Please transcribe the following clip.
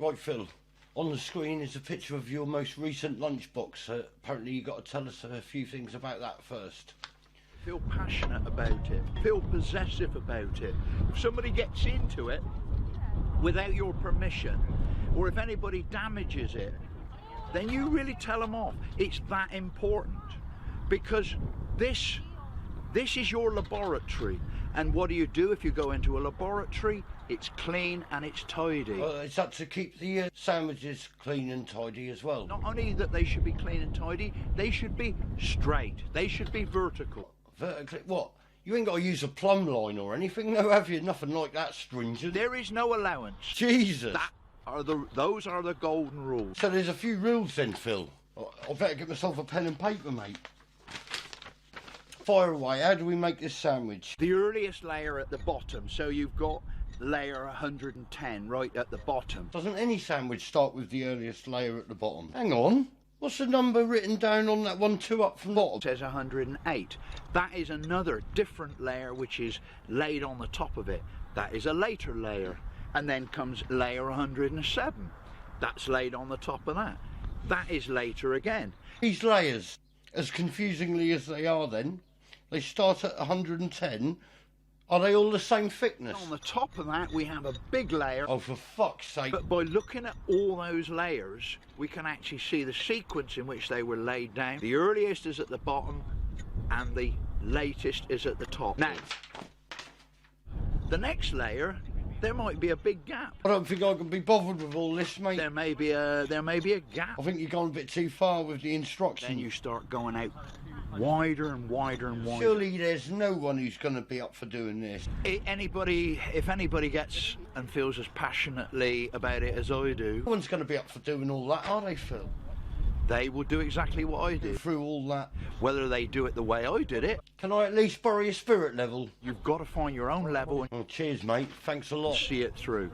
Right, Phil, on the screen is a picture of your most recent lunchbox. Apparently you've got to tell us a few things about that first. Feel passionate about it, feel possessive about it. If somebody gets into it without your permission, or if anybody damages it, then you really tell them off. It's that important, because this is your laboratory. And what do you do if you go into a laboratory? It's clean and it's tidy. Well, is that to keep the sandwiches clean and tidy as well? Not only that they should be clean and tidy, they should be straight. They should be vertical. Vertically? What? You ain't got to use a plumb line or anything, no, have you? Nothing like that stringent. There is no allowance. Jesus! Those are the golden rules. So there's a few rules then, Phil. I better get myself a pen and paper, mate. Fire away. How do we make this sandwich? The earliest layer at the bottom, so you've got layer 110 right at the bottom. Doesn't any sandwich start with the earliest layer at the bottom? Hang on. What's the number written down on that one, two up from the bottom? It says 108. That is another different layer which is laid on the top of it. That is a later layer. And then comes layer 107. That's laid on the top of that. That is later again. These layers, as confusingly as they are then, they start at 110. Are they all the same thickness? On the top of that we have a big layer. Oh, for fuck's sake. But by looking at all those layers, we can actually see the sequence in which they were laid down. The earliest is at the bottom and the latest is at the top. Now, the next layer, there might be a big gap. I don't think I can be bothered with all this, mate. There may be a gap. I think you've gone a bit too far with the instructions. Then you start going out wider and wider and wider. Surely there's no one who's going to be up for doing this. If anybody gets and feels as passionately about it as I do, No one's going to be up for doing all that, are they, Phil? they will do exactly what I do. Through all that. Whether they do it the way I did it, Can I at least borrow your spirit level? you've got to find your own level and Oh, cheers, mate. Thanks a lot. see it through.